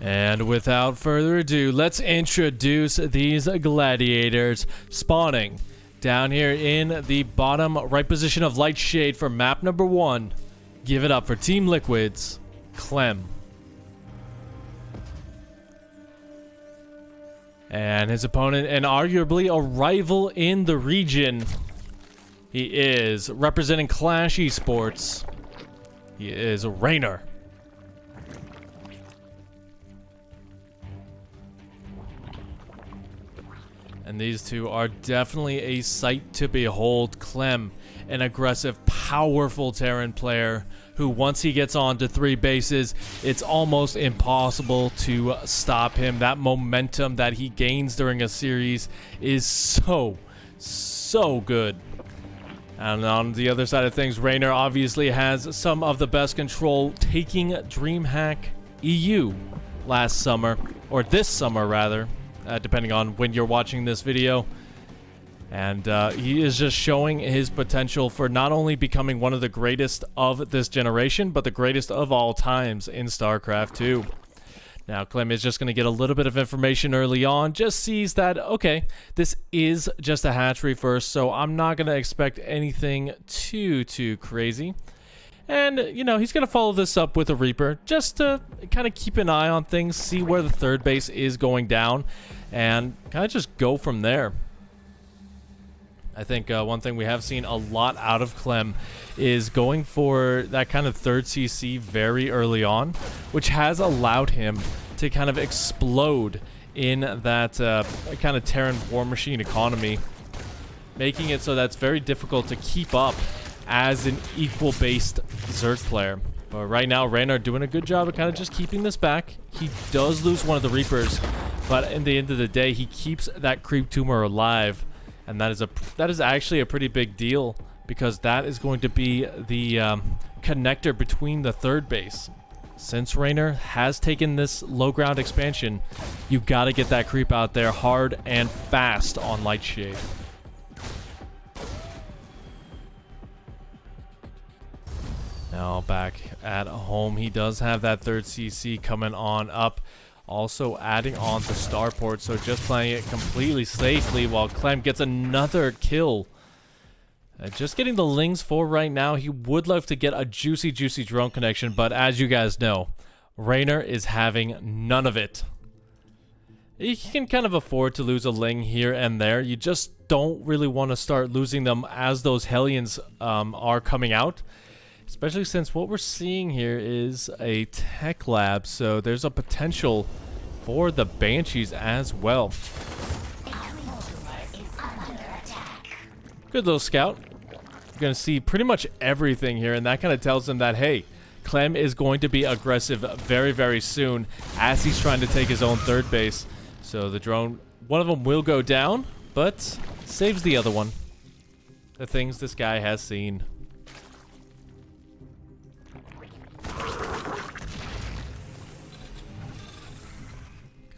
And without further ado, let's introduce these gladiators spawning down here in the bottom right position of Light Shade for map number 1. Give it up for Team Liquid's CLEM. And his opponent, and arguably a rival in the region, he is representing Clash Esports. He is REYNOR. And these two are definitely a sight to behold. CLEM, an aggressive, powerful Terran player who, once he gets on to 3 bases, it's almost impossible to stop him. That momentum that he gains during a series is so good. And on the other side of things, REYNOR obviously has some of the best control, taking DreamHack EU last summer, or this summer rather, depending on when you're watching this video. And he is just showing his potential for not only becoming one of the greatest of this generation, but the greatest of all times in StarCraft 2. Now, CLEM is just going to get a little bit of information early on, just sees that, okay, this is just a hatchery first, so I'm not going to expect anything too crazy. And, you know, he's going to follow this up with a Reaper, just to kind of keep an eye on things, see where the third base is going down, and kind of just go from there. I think one thing we have seen a lot out of CLEM is going for that kind of third CC very early on, which has allowed him to kind of explode in that kind of Terran War Machine economy, making it so that's very difficult to keep up as an equal-based Zerg player. But right now, REYNOR doing a good job of kind of just keeping this back. He does lose one of the Reapers, but in the end of the day, he keeps that creep tumor alive. And that is actually a pretty big deal, because that is going to be the connector between the third base. Since REYNOR has taken this low ground expansion, you got to get that creep out there hard and fast on Light Shade. Now back at home, he does have that third CC coming on up. Also adding on the starport, so just playing it completely safely while CLEM gets another kill. Just getting the Lings for right now. He would love to get a juicy drone connection, but as you guys know, REYNOR is having none of it. He can kind of afford to lose a Ling here and there. You just don't really want to start losing them as those Hellions are coming out. Especially since what we're seeing here is a tech lab, so there's a potential for the Banshees as well. Good little scout. You're going to see pretty much everything here, and that kind of tells him that, hey, CLEM is going to be aggressive very soon as he's trying to take his own third base. So the drone, one of them will go down, but saves the other one. The things this guy has seen.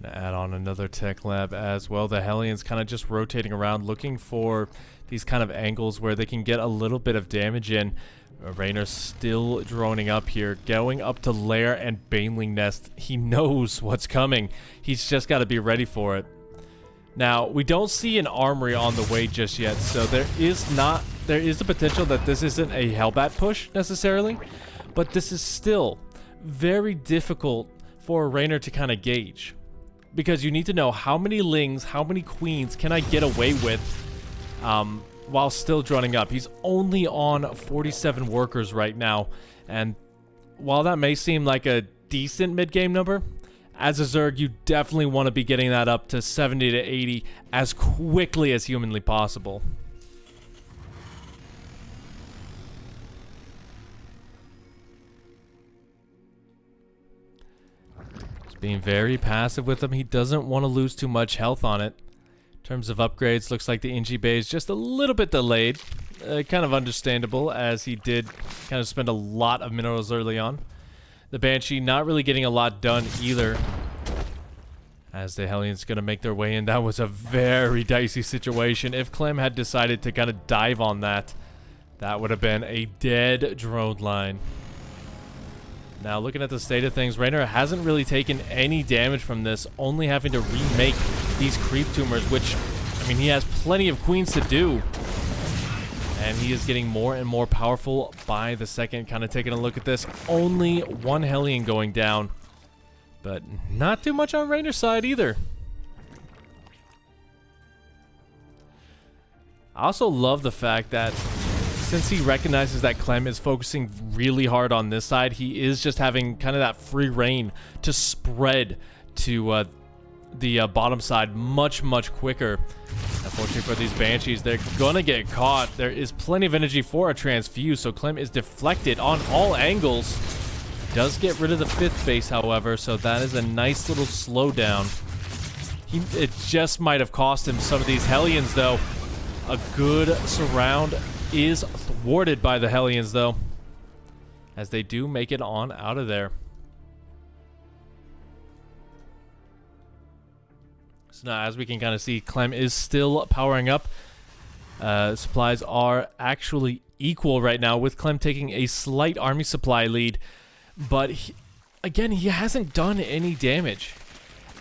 Add on another tech lab as well. The Hellions kind of just rotating around, looking for these kind of angles where they can get a little bit of damage in. REYNOR still droning up here, going up to Lair and Baneling Nest. He knows what's coming. He's just got to be ready for it. Now, we don't see an armory on the way just yet, so there is the potential that this isn't a Hellbat push necessarily, but this is still very difficult for REYNOR to kind of gauge. Because you need to know how many Lings, how many Queens can I get away with while still droning up. He's only on 47 workers right now. And while that may seem like a decent mid-game number, as a Zerg, you definitely want to be getting that up to 70 to 80 as quickly as humanly possible. Being very passive with him. He doesn't want to lose too much health on it. In terms of upgrades, looks like the Inji Bay is just a little bit delayed. Kind of understandable, as he did kind of spend a lot of minerals early on. The Banshee not really getting a lot done either, as the Hellions going to make their way in. That was a very dicey situation. If CLEM had decided to kind of dive on that, that would have been a dead drone line. Now, looking at the state of things, REYNOR hasn't really taken any damage from this, only having to remake these creep tumors, which, I mean, he has plenty of queens to do. And he is getting more and more powerful by the second. Kind of taking a look at this. Only one Hellion going down. But not too much on REYNOR's side either. I also love the fact that since he recognizes that CLEM is focusing really hard on this side, he is just having kind of that free reign to spread to the bottom side much quicker. Unfortunately for these Banshees, they're gonna get caught. There is plenty of energy for a transfuse, so CLEM is deflected on all angles. Does get rid of the 5th base, however, so that is a nice little slowdown. It just might have cost him some of these Hellions, though. A good surround is thwarted by the Hellions, though, as they do make it on out of there. So now, as we can kind of see, CLEM is still powering up. Supplies are actually equal right now, with CLEM taking a slight army supply lead. But, again, he hasn't done any damage.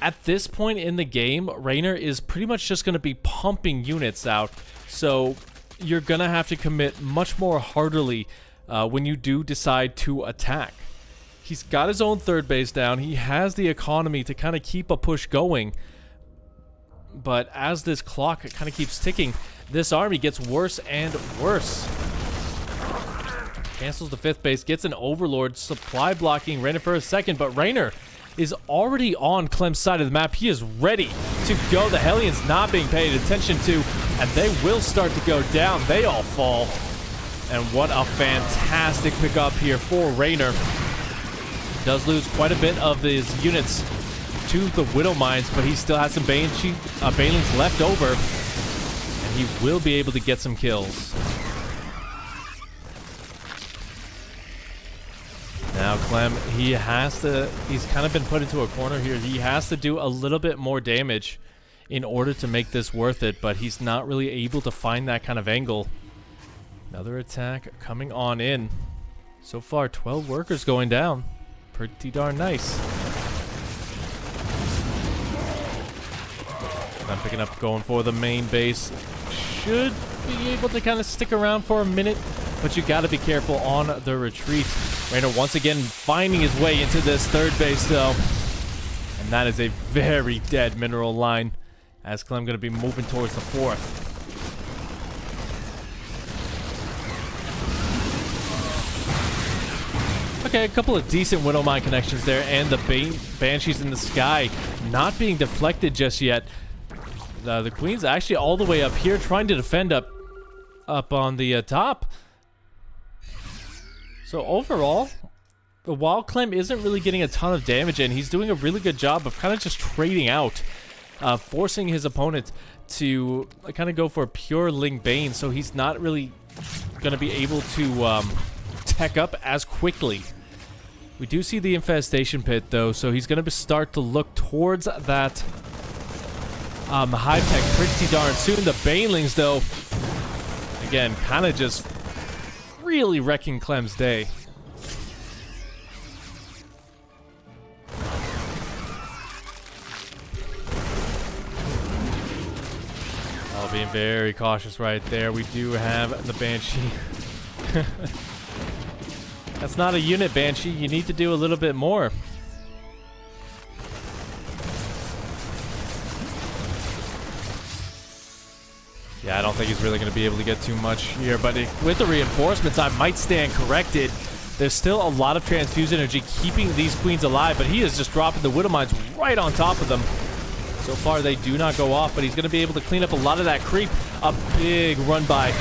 At this point in the game, REYNOR is pretty much just going to be pumping units out. So, you're going to have to commit much more heartily when you do decide to attack. He's got his own 3rd base down. He has the economy to kind of keep a push going. But as this clock kind of keeps ticking, this army gets worse and worse. Cancels the 5th base, gets an Overlord, supply blocking REYNOR for a second, but REYNOR is already on CLEM's side of the map. He is ready to go. The Hellions not being paid attention to, and they will start to go down. They all fall. And what a fantastic pickup here for REYNOR. Does lose quite a bit of his units to the Widow Mines, but he still has some Banelings left over, and he will be able to get some kills. Now CLEM, he's kind of been put into a corner here. He has to do a little bit more damage in order to make this worth it, but he's not really able to find that kind of angle. Another attack coming on in. So far, 12 workers going down. Pretty darn nice. I'm picking up, going for the main base. Should be able to kind of stick around for a minute, but you got to be careful on the retreat. REYNOR once again finding his way into this 3rd base, though. And that is a very dead mineral line, as CLEM going to be moving towards the 4th. Okay, a couple of decent Widow Mine connections there, and the Banshees in the sky not being deflected just yet. The Queen's actually all the way up here trying to defend up on the top. So overall, while CLEM isn't really getting a ton of damage in, he's doing a really good job of kind of just trading out, forcing his opponent to kind of go for a pure Ling Bane, so he's not really going to be able to tech up as quickly. We do see the Infestation Pit, though, so he's going to start to look towards that high-tech pretty darn soon. The Banelings, though, again, kind of just really wrecking CLEM's day. Oh, being very cautious right there. We do have the Banshee. That's not a unit, Banshee. You need to do a little bit more. Yeah, I don't think he's really going to be able to get too much here, but with the reinforcements, I might stand corrected. There's still a lot of transfuse energy keeping these Queens alive, but he is just dropping the Widow Mines right on top of them. So far, they do not go off, but he's going to be able to clean up a lot of that creep. A big run by.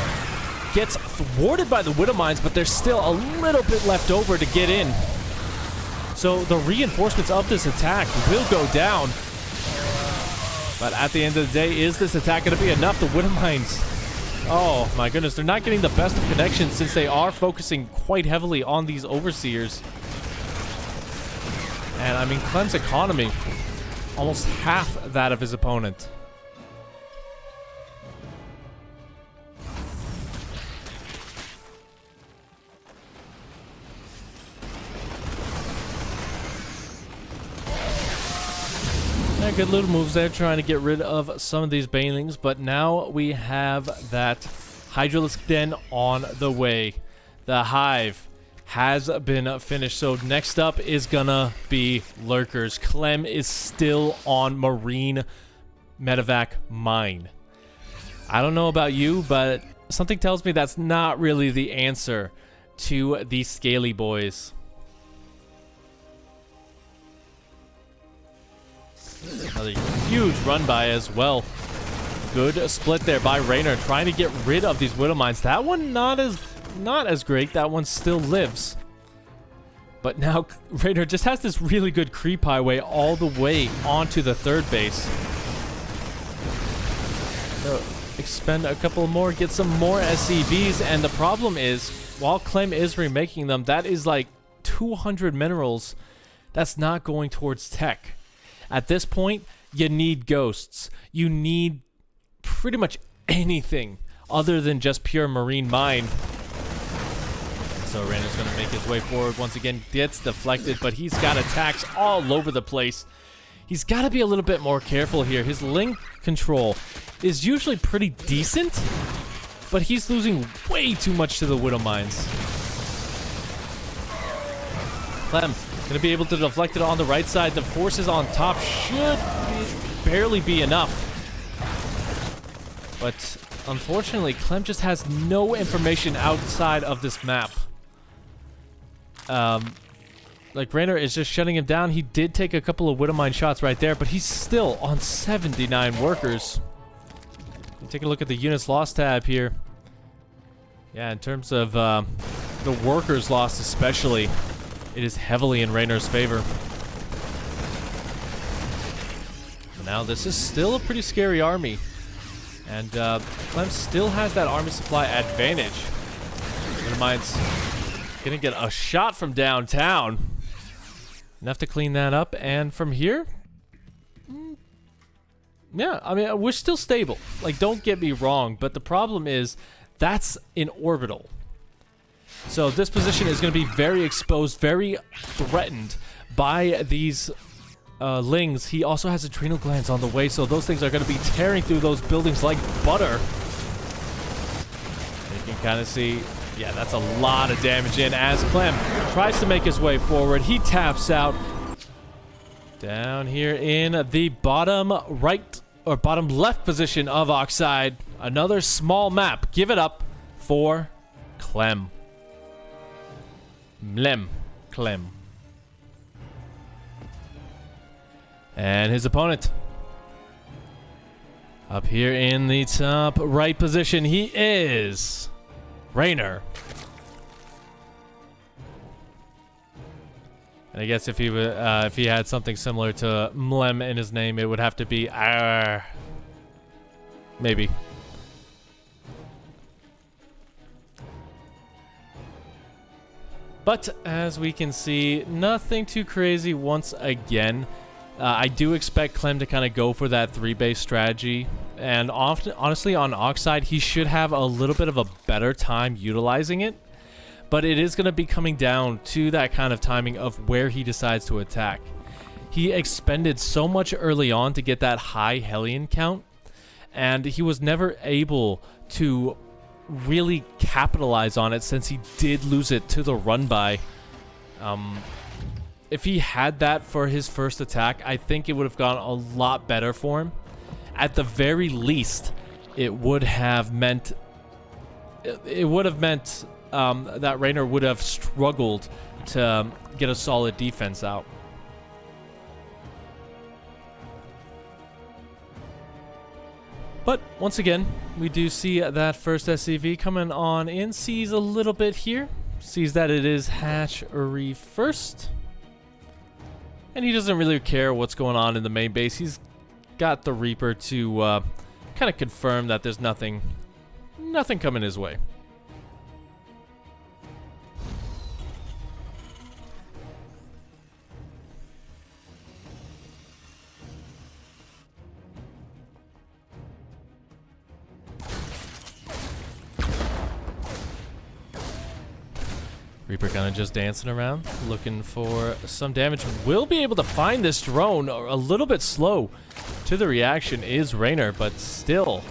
Gets thwarted by the Widow Mines, but there's still a little bit left over to get in. So the reinforcements of this attack will go down. But at the end of the day, is this attack going to be enough? The Widow Mines, oh my goodness, they're not getting the best of connections since they are focusing quite heavily on these Overseers. And I mean, CLEM's economy, almost half that of his opponent. Yeah, good little moves there, trying to get rid of some of these banelings, but now we have that Hydralisk Den on the way. The Hive has been finished, so next up is gonna be Lurkers. Clem is still on Marine Medevac Mine. I don't know about you, but something tells me that's not really the answer to these scaly boys. Another huge run by as well. Good split there by REYNOR, trying to get rid of these Widow Mines. That one not as great. That one still lives. But now REYNOR just has this really good creep highway all the way onto the third base. So expend a couple more, get some more SCVs, and the problem is, while CLEM is remaking them, that is like 200 minerals. That's not going towards tech. At this point, you need ghosts. You need pretty much anything other than just pure marine mine. So REYNOR's going to make his way forward once again. Gets deflected, but he's got attacks all over the place. He's got to be a little bit more careful here. His link control is usually pretty decent, but he's losing way too much to the Widow Mines. Clem going to be able to deflect it on the right side. The forces on top should barely be enough. But unfortunately, Clem just has no information outside of this map. Like REYNOR is just shutting him down. He did take a couple of Widow Mine shots right there, but he's still on 79 workers. Take a look at the units lost tab here. Yeah, in terms of the workers lost especially, it is heavily in REYNOR's favor. But now this is still a pretty scary army. And Clem still has that army supply advantage. Widow Mine's gonna get a shot from downtown. Enough to clean that up. And from here, yeah, I mean, we're still stable. Like, don't get me wrong, but the problem is that's in orbital. So this position is going to be very exposed, very threatened by these lings. He also has adrenal glands on the way, so those things are going to be tearing through those buildings like butter. You can kind of see, yeah, that's a lot of damage in as Clem tries to make his way forward. He taps out. Down here in the bottom right or bottom left position of Oxide, another small map. Give it up for Clem. Clem. And his opponent up here in the top right position, he is REYNOR. And I guess if he had something similar to Mlem in his name, it would have to be maybe. But as we can see, nothing too crazy once again. I do expect Clem to kind of go for that 3-base strategy. And often, honestly, on Oxide, he should have a little bit of a better time utilizing it. But it is going to be coming down to that kind of timing of where he decides to attack. He expended so much early on to get that high Hellion count, and he was never able to really capitalize on it since he did lose it to the run by. If he had that for his first attack, I think it would have gone a lot better for him. At the very least, it would have meant that REYNOR would have struggled to get a solid defense out. But once again, we do see that first SCV coming on in, sees a little bit here, sees that it is hatchery first, and he doesn't really care what's going on in the main base. He's got the Reaper to kind of confirm that there's nothing coming his way. Reaper kind of just dancing around, looking for some damage. Will be able to find this drone. A little bit slow to the reaction is REYNOR, but still.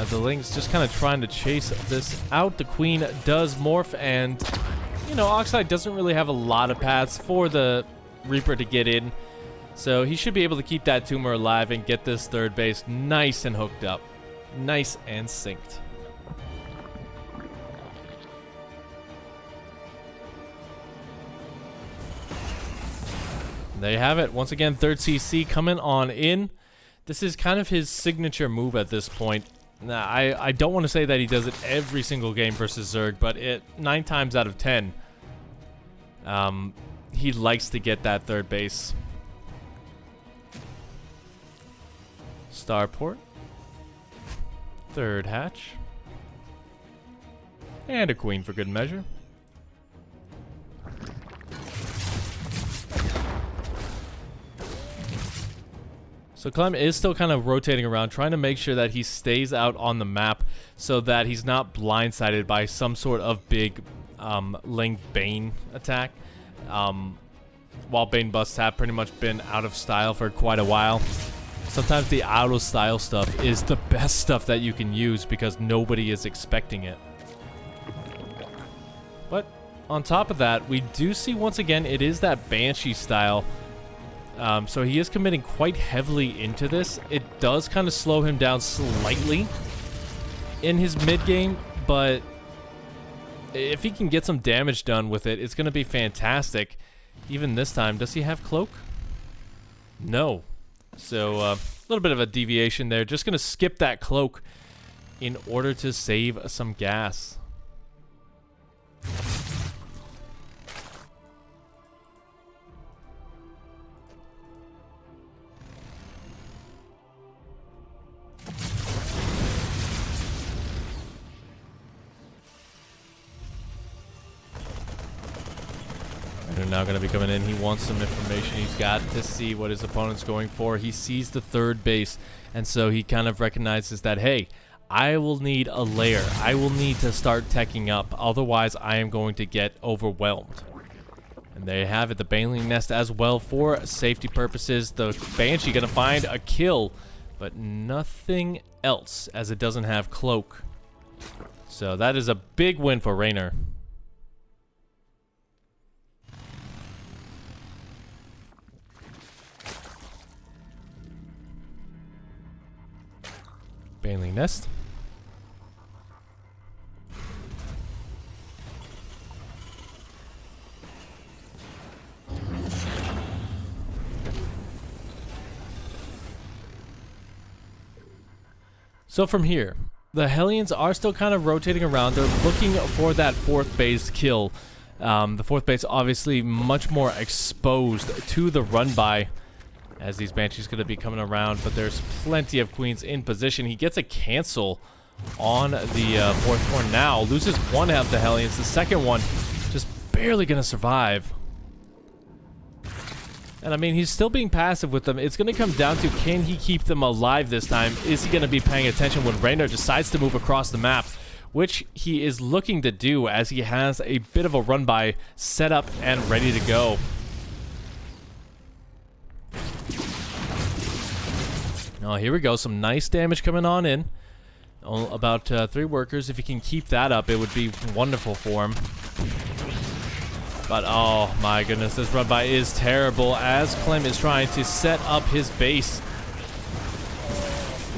The Link's just kind of trying to chase this out. The Queen does morph, and, you know, Oxide doesn't really have a lot of paths for the Reaper to get in. So he should be able to keep that tumor alive and get this third base nice and hooked up. Nice and synced. There you have it. Once again, third CC coming on in. This is kind of his signature move at this point. Now, I don't want to say that he does it every single game versus Zerg, but 9 times out of 10, he likes to get that third base. Starport. Third hatch. And a queen for good measure. So CLEM is still kind of rotating around, trying to make sure that he stays out on the map so that he's not blindsided by some sort of big Link Bane attack. While Bane busts have pretty much been out of style for quite a while. Sometimes the out of style stuff is the best stuff that you can use because nobody is expecting it. But on top of that, we do see once again it is that Banshee style. So he is committing quite heavily into this. It does kind of slow him down slightly in his mid game, but if he can get some damage done with it, it's going to be fantastic. Even this time, does he have cloak? No. So a little bit of a deviation there. Just going to skip that cloak in order to save some gas. They're now going to be coming in. He wants some information. He's got to see what his opponent's going for. He sees the third base, and so he kind of recognizes that, hey, I will need a layer. I will need to start teching up. Otherwise, I am going to get overwhelmed. And there you have it. The Baneling Nest as well for safety purposes. The Banshee going to find a kill, but nothing else as it doesn't have cloak. So that is a big win for REYNOR. Baneling Nest. So from here, the Hellions are still kind of rotating around. They're looking for that fourth base kill. The fourth base obviously much more exposed to the run-by, as these Banshees going to be coming around, but there's plenty of queens in position. He gets a cancel on the fourth one now. Loses one of the Hellions. The second one just barely going to survive. And I mean, he's still being passive with them. It's going to come down to, can he keep them alive this time? Is he going to be paying attention when REYNOR decides to move across the map? Which he is looking to do as he has a bit of a run-by set up and ready to go. Oh, here we go. Some nice damage coming on in. About 3 workers. If he can keep that up, it would be wonderful for him. But, oh my goodness, this run-by is terrible as CLEM is trying to set up his base.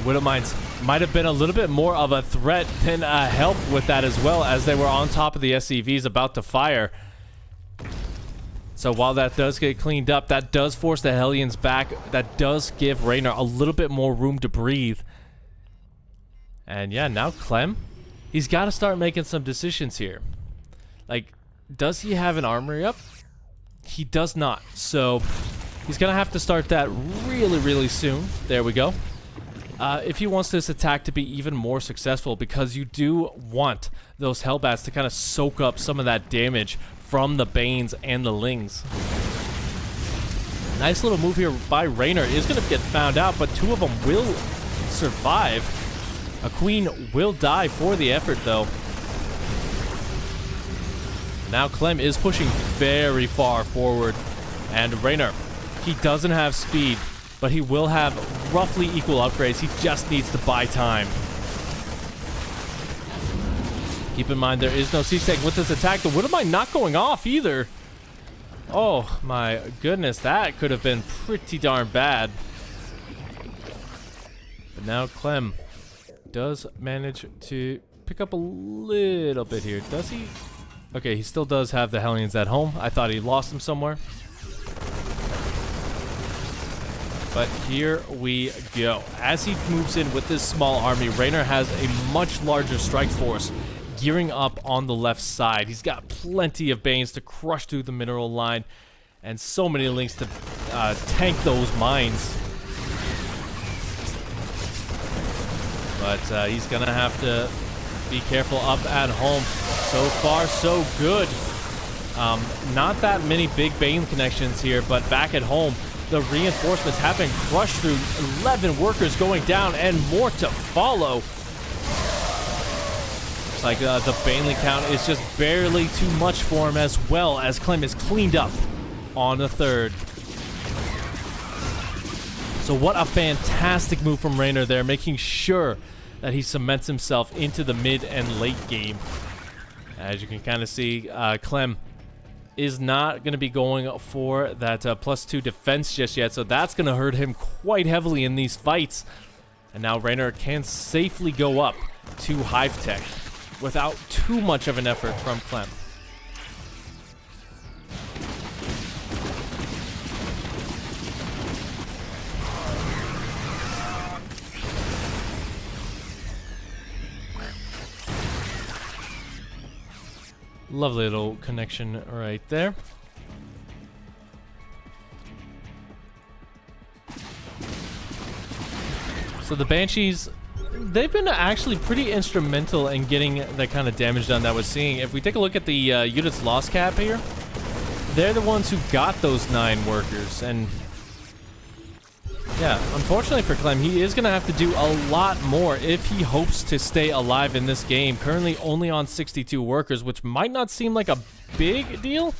Widowmines might have been a little bit more of a threat than a help with that as well, as they were on top of the SCVs about to fire. So while that does get cleaned up, that does force the Hellions back. That does give REYNOR a little bit more room to breathe. And yeah, now CLEM, he's got to start making some decisions here. Like, does he have an armory up? He does not. So he's going to have to start that really, really soon. There we go. If he wants this attack to be even more successful, because you do want those Hellbats to kind of soak up some of that damage from the Banes and the Lings. Nice little move here by REYNOR. Is going to get found out, but 2 of them will survive. A queen will die for the effort, though. now Clem is pushing very far forward. And REYNOR, he doesn't have speed, but he will have roughly equal upgrades. He just needs to buy time. Keep in mind, there is no siege tank with this attack. The Widow Mine not going off either. Oh my goodness, that could have been pretty darn bad. But now Clem does manage to pick up a little bit here. Does he? Okay, he still does have the Hellions at home. I thought he lost them somewhere. But here we go. As he moves in with this small army, REYNOR has a much larger strike force gearing up on the left side. He's got plenty of Banes to crush through the mineral line and so many links to tank those mines. But he's gonna have to be careful up at home. So far, so good. Not that many big Bane connections here, but back at home, the reinforcements have been crushed through. 11 workers going down and more to follow. It's like the Baneling count is just barely too much for him, as well as Clem is cleaned up on the third. So what a fantastic move from REYNOR there, making sure that he cements himself into the mid and late game. As you can kind of see, Clem is not going to be going for that +2 defense just yet, so that's going to hurt him quite heavily in these fights. And now REYNOR can safely go up to Hive Tech without too much of an effort from Clem. Lovely little connection right there. So the Banshees, they've been actually pretty instrumental in getting the kind of damage done that we're seeing. If we take a look at the units loss cap here, they're the ones who got those 9 workers. And yeah, unfortunately for Clem, he is going to have to do a lot more if he hopes to stay alive in this game. Currently only on 62 workers, which might not seem like a big deal.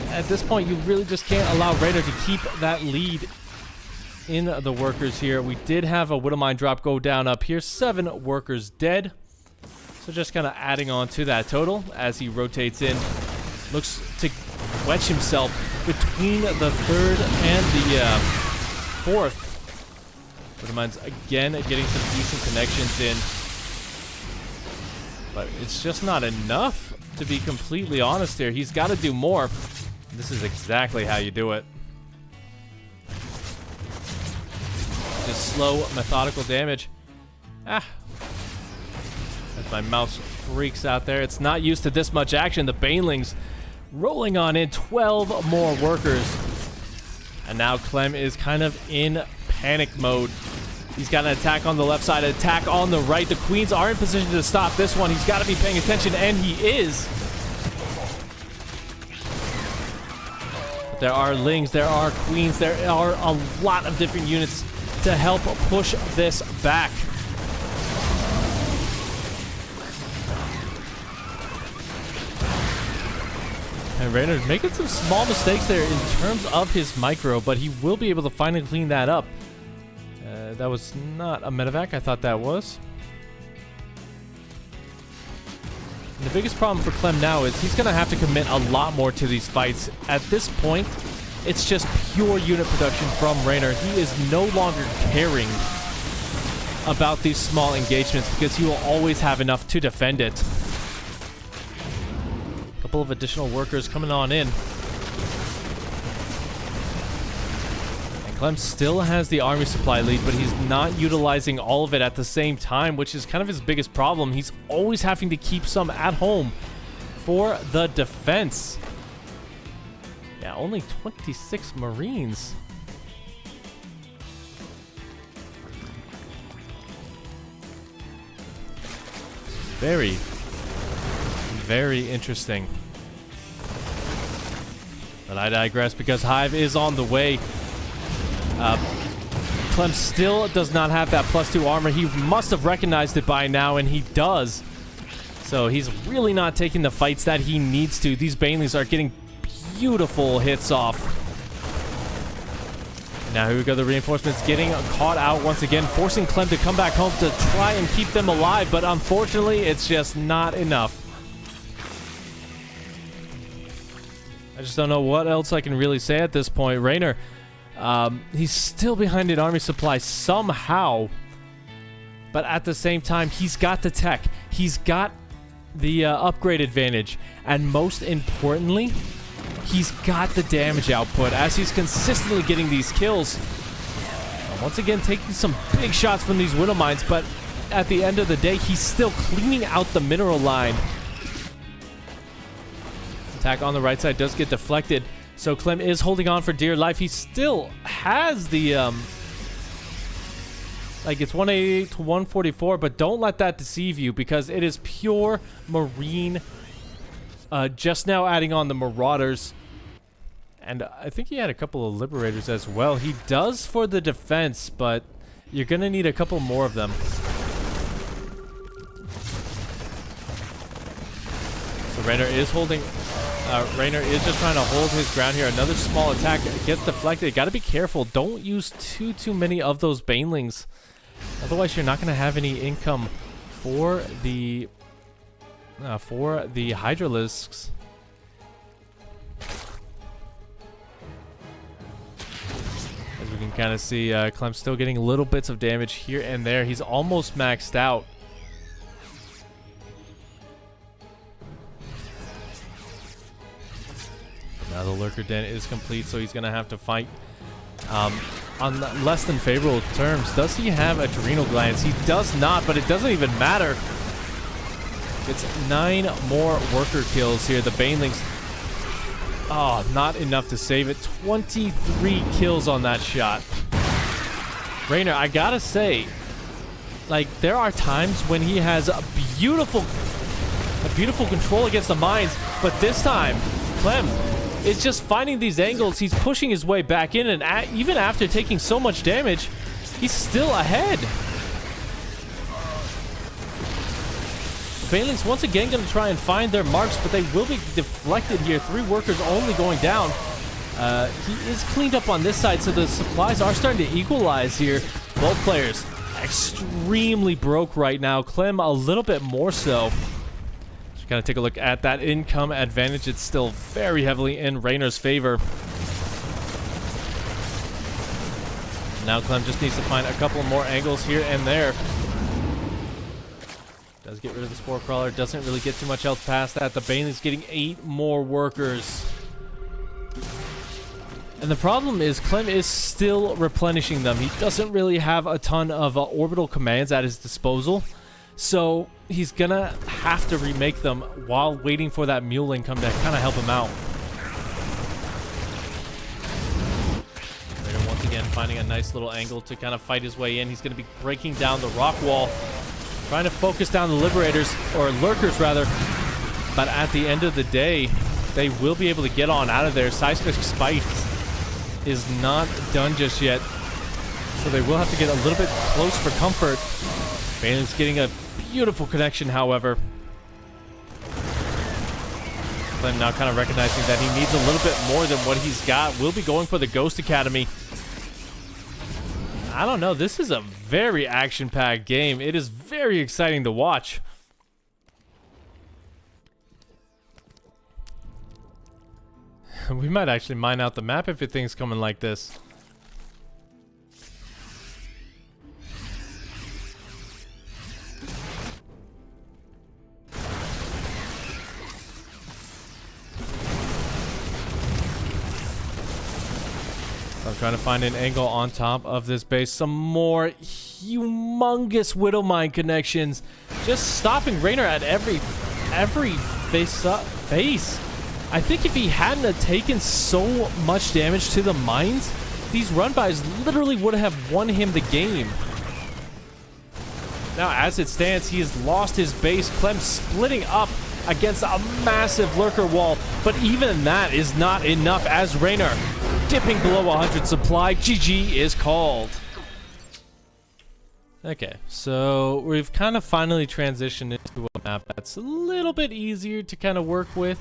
At this point, you really just can't allow REYNOR to keep that lead in the workers here. We did have a Widow Mine drop go down up here. 7 workers dead. So just kind of adding on to that total as he rotates in. Looks to wedge himself between the third and the fourth. Widow Mine's again getting some decent connections in. But it's just not enough, to be completely honest here. He's got to do more. This is exactly how you do it. Just slow, methodical damage. As my mouse freaks out there. It's not used to this much action. The Banelings rolling on in. 12 more workers. And now Clem is kind of in panic mode. He's got an attack on the left side, an attack on the right. The Queens are in position to stop this one. He's got to be paying attention, and he is. But there are Lings, there are Queens, there are a lot of different units to help push this back. And REYNOR's making some small mistakes there in terms of his micro, but he will be able to finally clean that up. That was not a medevac. I thought that was. And the biggest problem for Clem now is he's going to have to commit a lot more to these fights. At this point, it's just pure unit production from REYNOR. He is no longer caring about these small engagements because he will always have enough to defend it. A couple of additional workers coming on in. And Clem still has the army supply lead, but he's not utilizing all of it at the same time, which is kind of his biggest problem. He's always having to keep some at home for the defense. Yeah, only 26 Marines. Very, very interesting. But I digress because Hive is on the way. Clem still does not have that +2 armor. He must have recognized it by now, and he does. So he's really not taking the fights that he needs to. These Banelings are getting beautiful hits off. Now here we go, the reinforcements getting caught out once again, forcing Clem to come back home to try and keep them alive, but unfortunately it's just not enough. I just don't know what else I can really say at this point. REYNOR, he's still behind in army supply somehow, but at the same time, he's got the tech. He's got the upgrade advantage, and most importantly, he's got the damage output as he's consistently getting these kills. Once again, taking some big shots from these Widow Mines, but at the end of the day, he's still cleaning out the mineral line. Attack on the right side does get deflected, so Clem is holding on for dear life. He still has the, like, it's 188 to 144, but don't let that deceive you because it is pure Marine. Just now adding on the Marauders. And I think he had a couple of Liberators as well. He does for the defense, but you're going to need a couple more of them. So REYNOR is holding... REYNOR is just trying to hold his ground here. Another small attack gets deflected. Got to be careful. Don't use too many of those Banelings. Otherwise, you're not going to have any income for the Hydralisks. As we can kind of see, Clem's still getting little bits of damage here and there. He's almost maxed out. Now the Lurker Den is complete, so he's going to have to fight on less than favorable terms. Does he have Adrenal Glands? He does not, but it doesn't even matter. It's 9 more worker kills here. The Banelings, oh, not enough to save it. 23 kills on that shot. REYNOR, I gotta say, like, there are times when he has a beautiful control against the mines, but this time, Clem is just finding these angles. He's pushing his way back in, and even after taking so much damage, he's still ahead. The Banelings once again going to try and find their marks, but they will be deflected here. 3 workers only going down. He is cleaned up on this side, so the supplies are starting to equalize here. Both players extremely broke right now. Clem a little bit more so. Kind of take a look at that income advantage. It's still very heavily in REYNOR's favor. Now Clem just needs to find a couple more angles here and there. Does get rid of the Spore Crawler. Doesn't really get too much else past that. The Baneling's getting 8 more workers. And the problem is Clem is still replenishing them. He doesn't really have a ton of orbital commands at his disposal. So he's gonna have to remake them while waiting for that mule income to kind of help him out. REYNOR once again finding a nice little angle to kind of fight his way in. He's gonna be breaking down the rock wall, trying to focus down the Liberators, or Lurkers rather. But at the end of the day, they will be able to get on out of there. Seismic Spike is not done just yet, so they will have to get a little bit close for comfort. Baneling's getting a beautiful connection, however. Clem now kind of recognizing that he needs a little bit more than what he's got. Will be going for the Ghost Academy. I don't know. This is a very action-packed game. It is very exciting to watch. We might actually mine out the map if things coming like this. I'm trying to find an angle on top of this base. Some more humongous Widow Mine connections. Just stopping REYNOR at every face. I think if he hadn't have taken so much damage to the mines, these run-bys literally would have won him the game. Now, as it stands, he has lost his base. Clem splitting up against a massive lurker wall, but even that is not enough as REYNOR dipping below 100 supply. GG is called. Okay, so we've kind of finally transitioned into a map that's a little bit easier to kind of work with.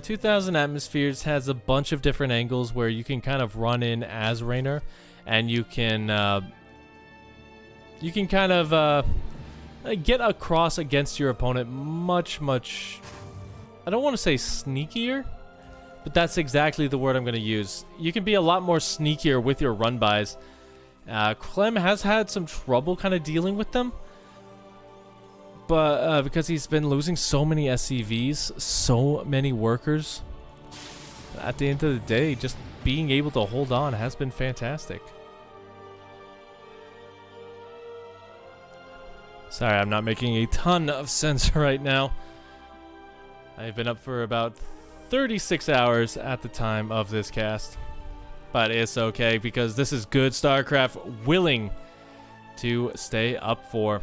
2000 Atmospheres has a bunch of different angles where you can kind of run in as REYNOR, and you can kind of get across against your opponent much, I don't want to say sneakier, but that's exactly the word I'm going to use. You can be a lot more sneakier with your run-bys. CLEM has had some trouble kind of dealing with them, but because he's been losing so many SCVs, so many workers, at the end of the day, just being able to hold on has been fantastic. Sorry, I'm not making a ton of sense right now. I've been up for about 36 hours at the time of this cast. But it's okay, because this is good StarCraft willing to stay up for.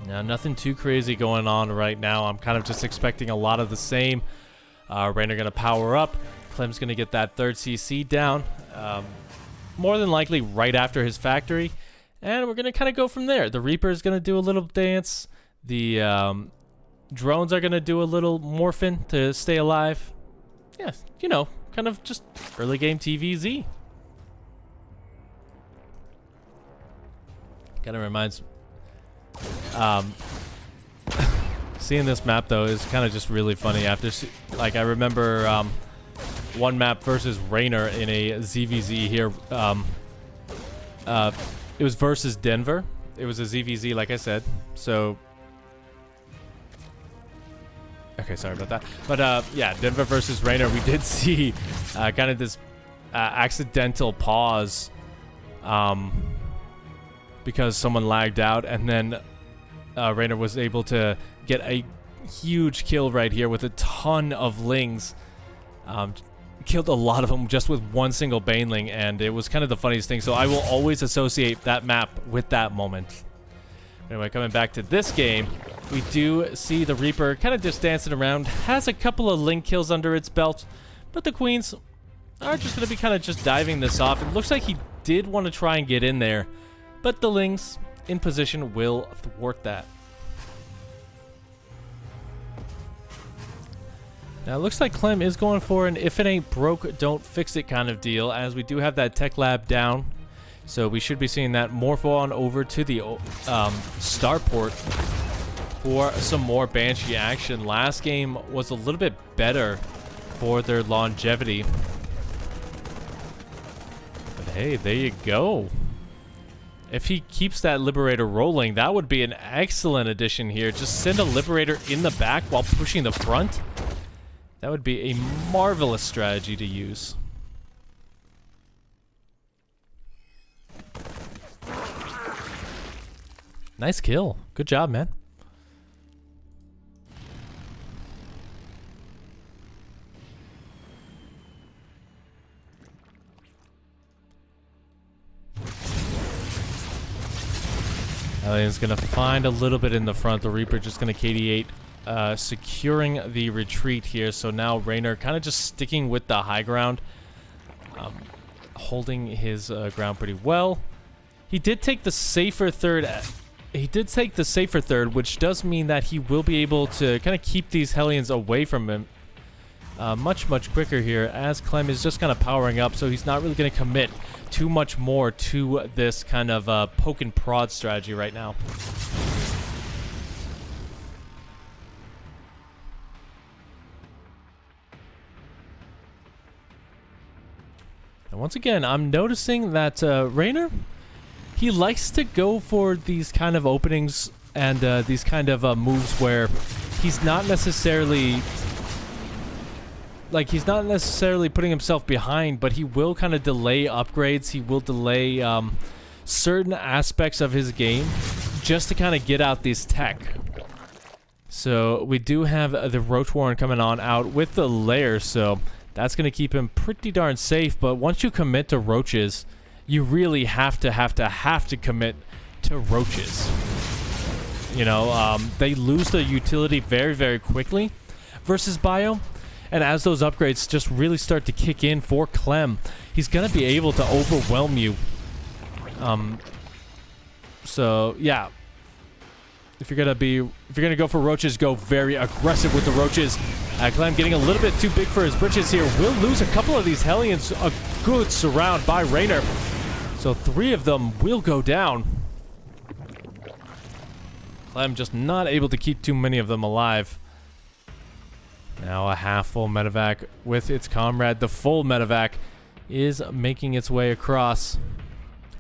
Now, nothing too crazy going on right now. I'm kind of just expecting a lot of the same. REYNOR going to power up. CLEM's going to get that third CC down. More than likely right after his factory. And we're going to kind of go from there. The Reaper is going to do a little dance. The drones are going to do a little morphin to stay alive. Yeah, you know, kind of just early game TVZ. Kind of reminds... seeing this map, though, is kind of just really funny. After, like, I remember one map versus REYNOR in a ZVZ here. It was versus Denver. It was a ZVZ, like I said. So... Okay, sorry about that. But, yeah, Denver versus REYNOR, we did see kind of this accidental pause because someone lagged out, and then REYNOR was able to get a huge kill right here with a ton of lings. Killed a lot of them just with one single baneling, and it was kind of the funniest thing. So I will always associate that map with that moment. Anyway, coming back to this game, we do see the Reaper kind of just dancing around. Has a couple of Ling kills under its belt, but the Queens are just going to be kind of just diving this off. It looks like he did want to try and get in there, but the Lings in position will thwart that. Now, it looks like CLEM is going for an if it ain't broke, don't fix it kind of deal, as we do have that tech lab down. So we should be seeing that morph on over to the starport for some more Banshee action. Last game was a little bit better for their longevity. But hey, there you go. If he keeps that Liberator rolling, that would be an excellent addition here. Just send a Liberator in the back while pushing the front. That would be a marvelous strategy to use. Nice kill. Good job, man. Alien's gonna find a little bit in the front. The Reaper just gonna KD8, securing the retreat here. So now REYNOR kind of just sticking with the high ground, holding his ground pretty well. He did take the safer third. Which does mean that he will be able to kind of keep these Hellions away from him much quicker here, as CLEM is just kind of powering up, so he's not really going to commit too much more to this kind of poke and prod strategy right now. And once again, I'm noticing that REYNOR, he likes to go for these kind of openings and these kind of moves where he's not necessarily putting himself behind, but he will kind of delay upgrades. He will delay certain aspects of his game just to kind of get out this tech. So we do have the Roach Warren coming on out with the lair, so that's going to keep him pretty darn safe. But once you commit to roaches, you really have to commit to roaches. You know, they lose their utility very quickly versus bio. And as those upgrades just really start to kick in for Clem, he's going to be able to overwhelm you. So, yeah. If you're gonna go for roaches, go very aggressive with the roaches. Clem getting a little bit too big for his britches here. Will lose a couple of these Hellions. A good surround by REYNOR. So 3 of them will go down. Clem just not able to keep too many of them alive. Now a half full medevac with its comrade. The full medevac is making its way across.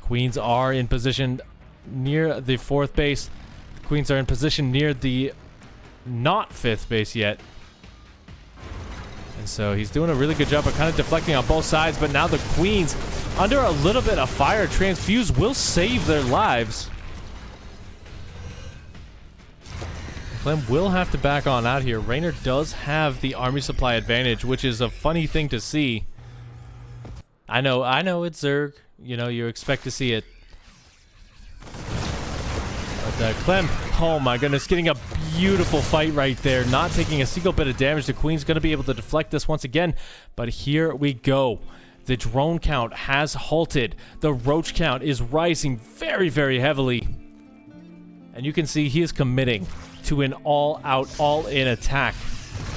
Queens are in position near the 4th base. Queens are in position near the not 5th base yet. And so he's doing a really good job of kind of deflecting on both sides, but now the Queens, under a little bit of fire, Transfuse will save their lives. Clem will have to back on out here. REYNOR does have the army supply advantage, which is a funny thing to see. I know it's Zerg. You know, you expect to see it. But Clem, oh my goodness, getting a beautiful fight right there. Not taking a single bit of damage. The Queen's going to be able to deflect this once again. But here we go. The drone count has halted. The roach count is rising very, very heavily. And you can see he is committing to an all-out, all-in attack.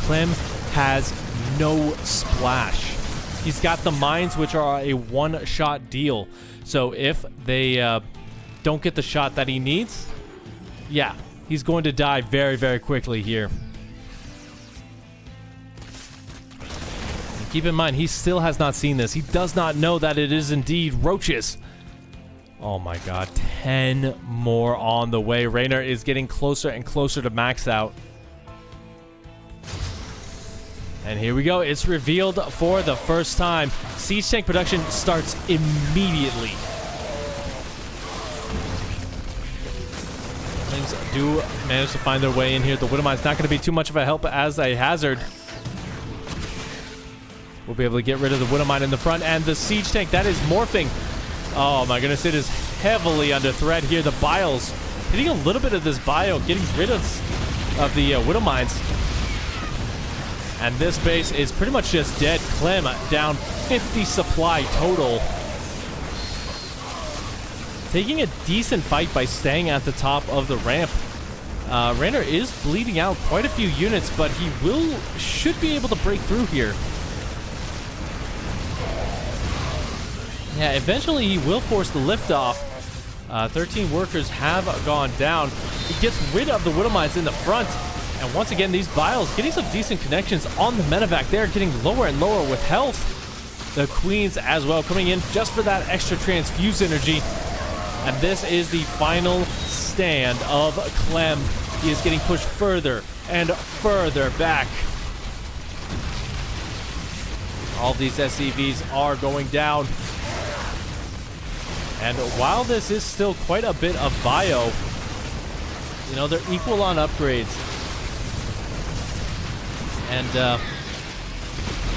Clem has no splash. He's got the mines, which are a one-shot deal. So if they don't get the shot that he needs, yeah, he's going to die very, very quickly here. And keep in mind, he still has not seen this. He does not know that it is indeed roaches. Oh my god, 10 more on the way. REYNOR is getting closer and closer to max out. And here we go. It's revealed for the first time. Siege tank production starts immediately. Things do manage to find their way in here. The Widowmine's not going to be too much of a help as a hazard. We'll be able to get rid of the Widowmine in the front. And the siege tank, that is morphing. Oh my goodness, it is heavily under threat here. The Biles, hitting a little bit of this bio, getting rid of the Widowmines. And this base is pretty much just dead. Clem down 50 supply total. Taking a decent fight by staying at the top of the ramp. REYNOR is bleeding out quite a few units, but he should be able to break through here. Yeah, eventually he will force the liftoff. 13 workers have gone down. He gets rid of the Widowmines in the front. And once again, these Biles getting some decent connections on the medevac. They're getting lower and lower with health. The Queens as well coming in just for that extra transfuse energy. And this is the final stand of Clem. He is getting pushed further and further back. All these SCVs are going down. And while this is still quite a bit of bio, you know, they're equal on upgrades. And,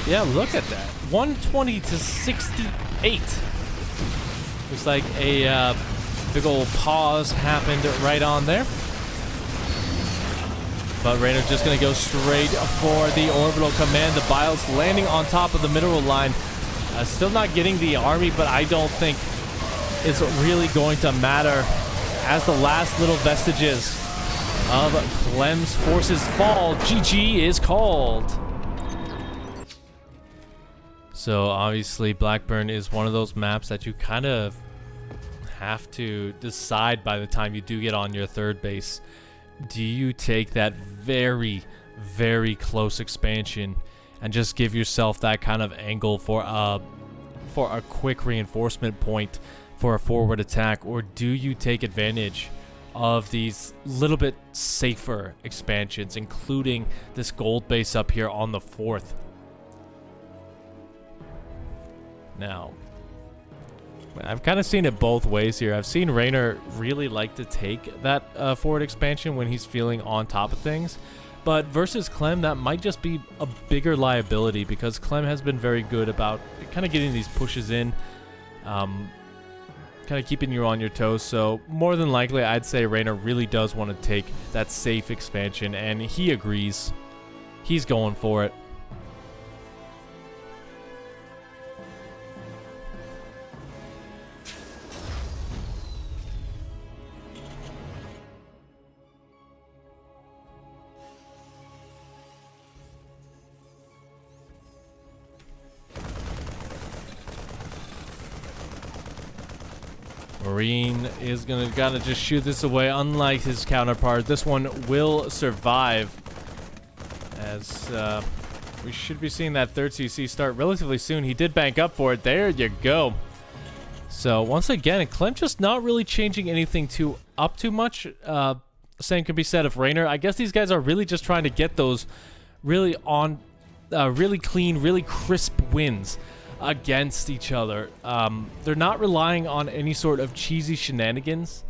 yeah, look at that. 120 to 68. Looks like a big old pause happened right on there. But REYNOR just going to go straight for the orbital command. The Biles landing on top of the mineral line. Still not getting the army, but I don't think it's really going to matter as the last little vestiges of Clem's forces fall. GG is called. So obviously Blackburn is one of those maps that you kind of have to decide by the time you do get on your third base. Do you take that very, very close expansion and just give yourself that kind of angle for a quick reinforcement point for a forward attack, or do you take advantage of these little bit safer expansions, including this gold base up here on the 4th? Now, I've kind of seen it both ways here. I've seen REYNOR really like to take that forward expansion when he's feeling on top of things. But versus Clem, that might just be a bigger liability because Clem has been very good about kind of getting these pushes in, kind of keeping you on your toes. So more than likely, I'd say REYNOR really does want to take that safe expansion, and he agrees. He's going for it. Marine is gonna just shoot this away. Unlike his counterpart, this one will survive. As we should be seeing that third CC start relatively soon. He did bank up for it. There you go. So once again, Clem just not really changing anything too much. Same can be said of REYNOR. I guess these guys are really just trying to get those really clean, really crisp wins against each other. They're not relying on any sort of cheesy shenanigans.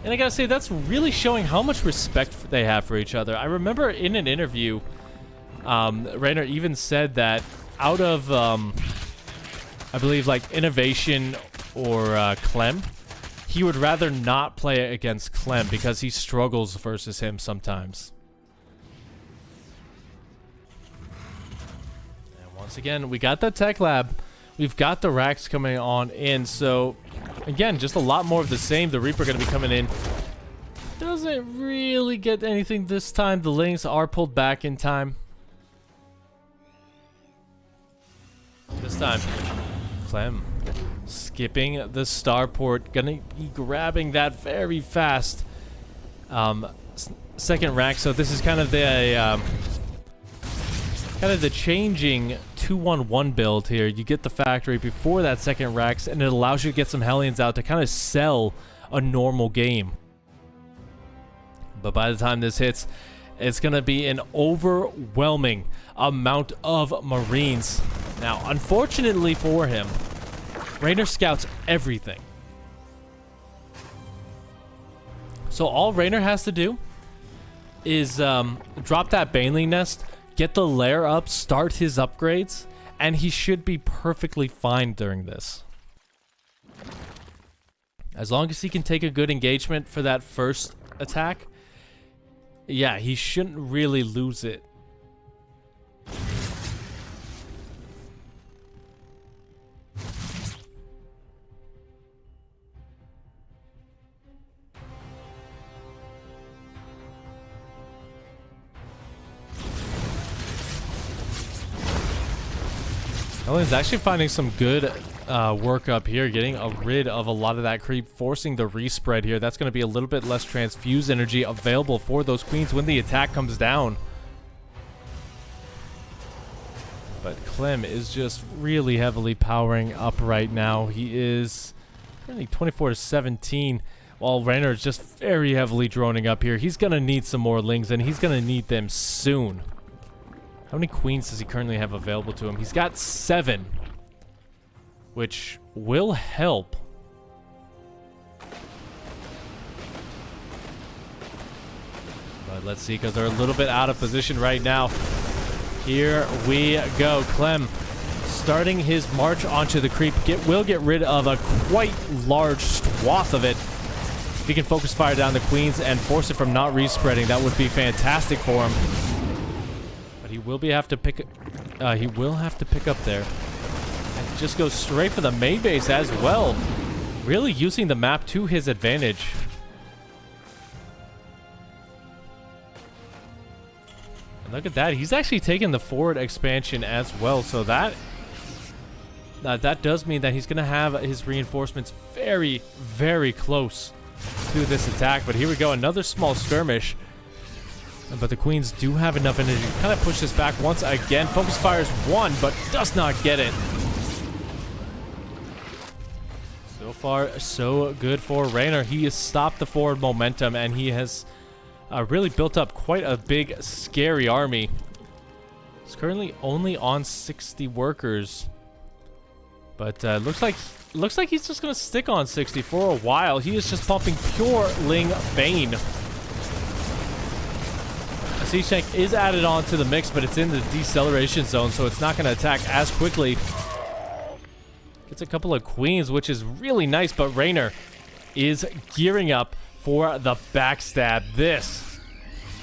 And I gotta say, that's really showing how much respect they have for each other. I remember in an interview, REYNOR even said that out of, I believe, like, Innovation or CLEM, he would rather not play against CLEM because he struggles versus him sometimes. And once again, we got the tech lab. We've got the racks coming on in. So, again, just a lot more of the same. The Reaper going to be coming in. Doesn't really get anything this time. The links are pulled back in time. This time, CLEM skipping the starport, gonna be grabbing that very fast second rack. So this is kind of the changing 2-1-1 build here. You get the factory before that second racks, and it allows you to get some Hellions out to kind of sell a normal game. But by the time this hits, it's gonna be an overwhelming amount of Marines. Now, unfortunately for him, REYNOR scouts everything. So all REYNOR has to do is drop that Baneling nest, get the lair up, start his upgrades, and he should be perfectly fine during this. As long as he can take a good engagement for that first attack, yeah, he shouldn't really lose it. He's actually finding some good work up here, getting rid of a lot of that creep, forcing the respread here. That's going to be a little bit less transfuse energy available for those queens when the attack comes down. But Clem is just really heavily powering up right now. He is currently 24-17, while REYNOR is just very heavily droning up here. He's going to need some more lings, and he's going to need them soon. How many queens does he currently have available to him? He's got 7, which will help. But let's see, because they're a little bit out of position right now. Here we go. Clem starting his march onto the creep. Will get rid of a quite large swath of it. If he can focus fire down the queens and force it from not respreading, that would be fantastic for him. But he will have to pick up there. And just go straight for the main base as well. Really using the map to his advantage. And look at that. He's actually taking the forward expansion as well. So that does mean that he's going to have his reinforcements very, very close to this attack. But here we go. Another small skirmish. But the queens do have enough energy to kind of push this back once again. Focus fires one, but does not get it. So far, so good for REYNOR. He has stopped the forward momentum, and he has really built up quite a big, scary army. He's currently only on 60 workers. But looks like he's just going to stick on 60 for a while. He is just pumping pure Ling Bane. Siege tank is added on to the mix, but it's in the deceleration zone, so it's not going to attack as quickly. Gets a couple of queens, which is really nice, but REYNOR is gearing up for the backstab. This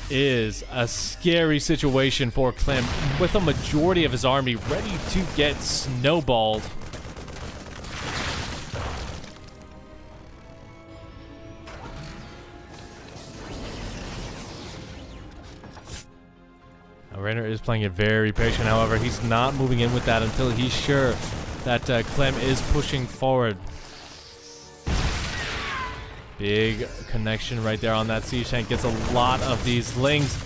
is a scary situation for Clem, with a majority of his army ready to get snowballed. REYNOR is playing it very patient. However, he's not moving in with that until he's sure that Clem is pushing forward. Big connection right there on that siege tank. Gets a lot of these lings.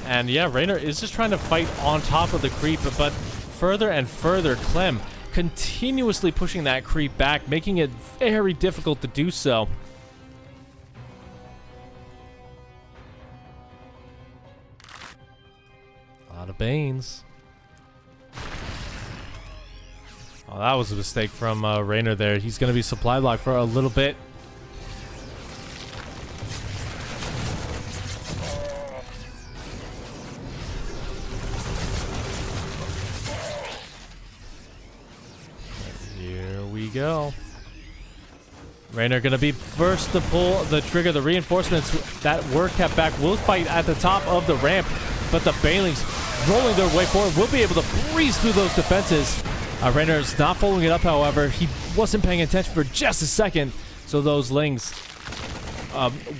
And yeah, REYNOR is just trying to fight on top of the creep, but further and further, CLEM continuously pushing that creep back, making it very difficult to do so. A lot of Banes. Oh, that was a mistake from REYNOR there. He's going to be supply blocked for a little bit. Here we go. REYNOR going to be first to pull the trigger. The reinforcements that were kept back will fight at the top of the ramp, but the Banelings rolling their way forward will be able to breeze through those defenses. REYNOR is not following it up, however. He wasn't paying attention for just a second, so those lings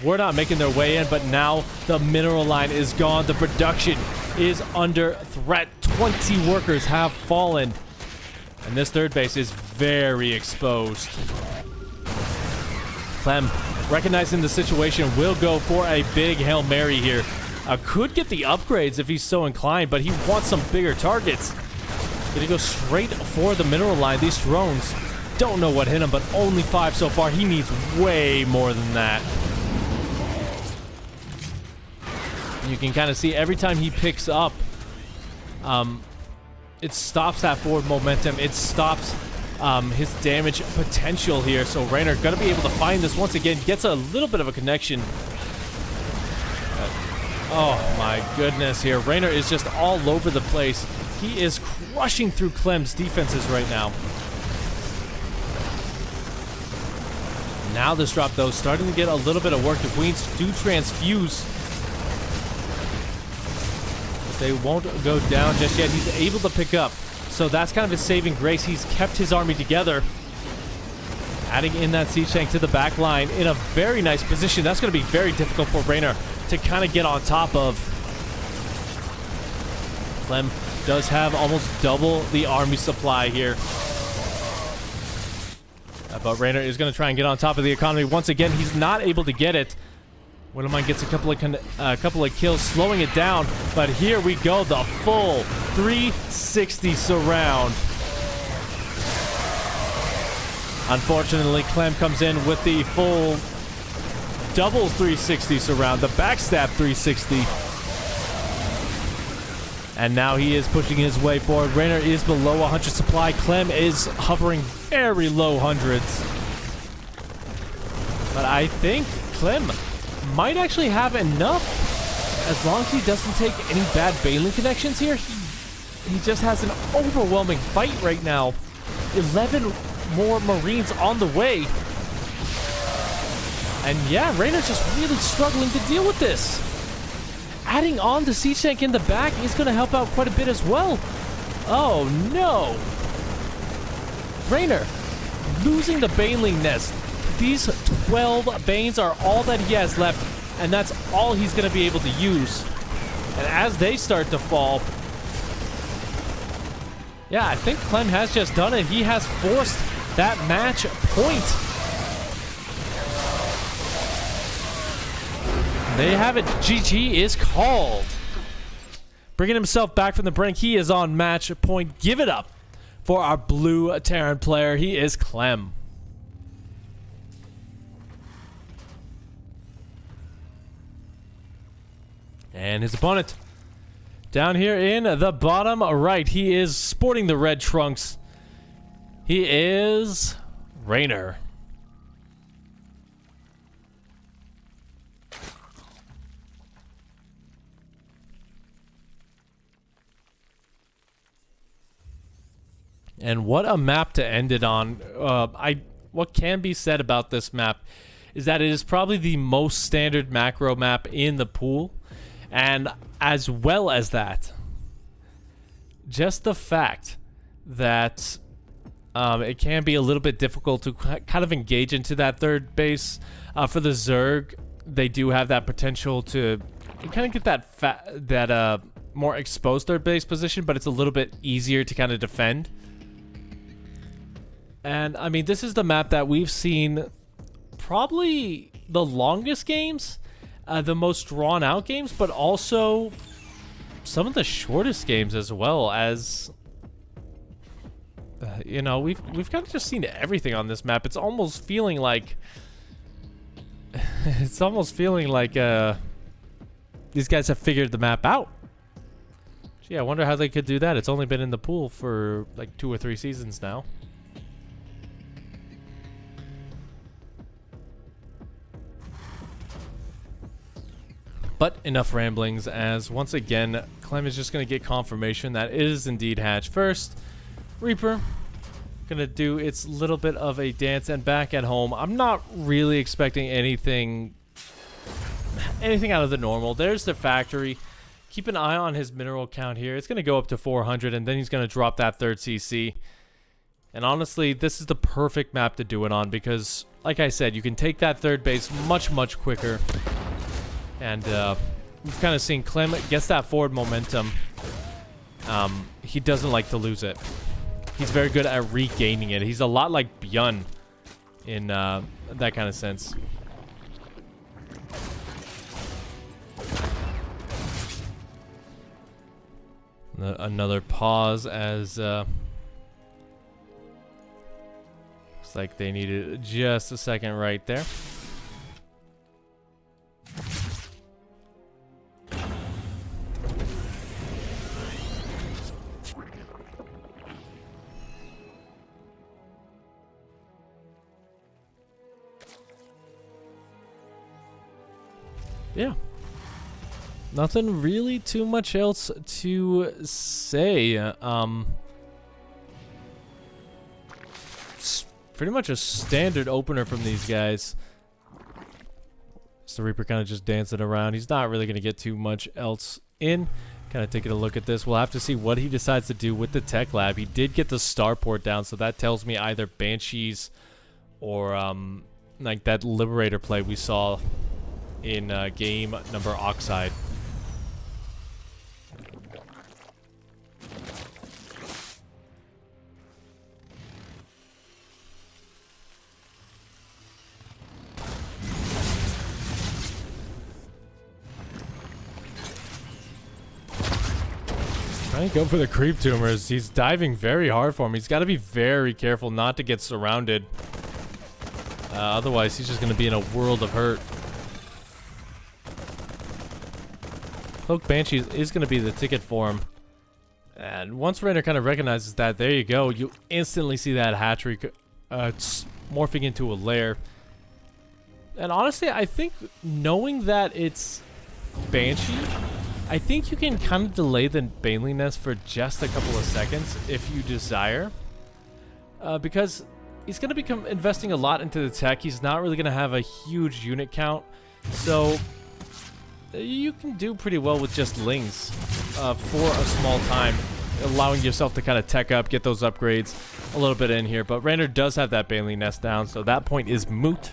were not making their way in, but now the mineral line is gone. The production is under threat. 20 workers have fallen, and this third base is very exposed. CLEM, recognizing the situation, will go for a big Hail Mary here. Could get the upgrades if he's so inclined, but he wants some bigger targets. Gonna go straight for the mineral line. These drones don't know what hit him, but only 5 so far. He needs way more than that. You can kind of see every time he picks up, it stops that forward momentum. It stops his damage potential here. So REYNOR gonna be able to find this once again. Gets a little bit of a connection. Oh my goodness here. REYNOR is just all over the place. He is crushing through CLEM's defenses right now. Now this drop, though, starting to get a little bit of work. The Queens do transfuse, but they won't go down just yet. He's able to pick up, so that's kind of his saving grace. He's kept his army together, adding in that siege tank to the back line in a very nice position. That's going to be very difficult for REYNOR to kind of get on top of. CLEM does have almost double the army supply here. But REYNOR is going to try and get on top of the economy. Once again, he's not able to get it. Widowmine gets a couple of kills, slowing it down. But here we go, the full 360 surround. Unfortunately, CLEM comes in with the full double 360 surround, the backstab 360. And now he is pushing his way forward. REYNOR is below 100 supply. CLEM is hovering very low hundreds. But I think CLEM might actually have enough, as long as he doesn't take any bad Baneling connections here. He just has an overwhelming fight right now. 11 more Marines on the way. And yeah, REYNOR's just really struggling to deal with this. Adding on the siege tank in the back is going to help out quite a bit as well. Oh no! REYNOR losing the Baneling nest. These 12 Banes are all that he has left, and that's all he's going to be able to use. And as they start to fall, yeah, I think CLEM has just done it. He has forced that match point. There you have it. GG is called. Bringing himself back from the brink, he is on match point. Give it up for our blue Terran player. He is CLEM. And his opponent down here in the bottom right, he is sporting the red trunks. He is REYNOR. And what a map to end it on. What can be said about this map is that it is probably the most standard macro map in the pool. And as well as that, just the fact that it can be a little bit difficult to kind of engage into that third base. For the Zerg, they do have that potential to kind of get that more exposed third base position, but it's a little bit easier to kind of defend. And I mean, this is the map that we've seen probably the longest games, the most drawn out games, but also some of the shortest games as well. As you know, we've kind of just seen everything on this map. It's almost feeling like these guys have figured the map out. Gee, I wonder how they could do that. It's only been in the pool for like 2 or 3 seasons now. But enough ramblings, as once again, CLEM is just going to get confirmation that it is indeed hatch first. Reaper going to do its little bit of a dance, and back at home, I'm not really expecting anything out of the normal. There's the factory. Keep an eye on his mineral count here. It's going to go up to 400, and then he's going to drop that 3rd CC. And honestly, this is the perfect map to do it on because, like I said, you can take that 3rd base much, much quicker. And we've kind of seen CLEM gets that forward momentum. He doesn't like to lose it. He's very good at regaining it. He's a lot like Byun in that kind of sense. Another pause as looks like they needed just a second right there. Yeah. Nothing really too much else to say. It's pretty much a standard opener from these guys. So Reaper kind of just dancing around. He's not really going to get too much else in. Kind of taking a look at this. We'll have to see what he decides to do with the tech lab. He did get the starport down, so that tells me either Banshees or like that Liberator play we saw in game number Oxide. Trying to go for the creep tumors. He's diving very hard for him. He's got to be very careful not to get surrounded. Otherwise, he's just going to be in a world of hurt. Cloak Banshee is going to be the ticket for him. And once REYNOR kind of recognizes that, there you go. You instantly see that hatchery morphing into a lair. And honestly, I think knowing that it's Banshee, I think you can kind of delay the Baneliness for just a couple of seconds if you desire. Because he's going to become investing a lot into the tech. He's not really going to have a huge unit count. So you can do pretty well with just Lings for a small time, allowing yourself to kind of tech up, get those upgrades a little bit in here. But REYNOR does have that Baneling Nest down, so that point is moot.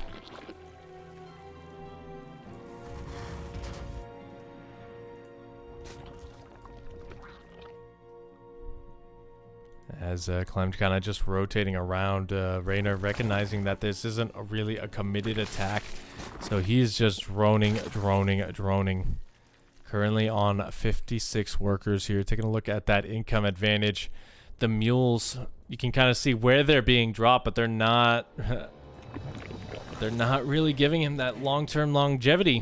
As CLEM kind of just rotating around, REYNOR recognizing that this isn't really a committed attack. So he's just droning. Currently on 56 workers here. Taking a look at that income advantage. The mules, you can kind of see where they're being dropped, but they're not really giving him that long-term longevity.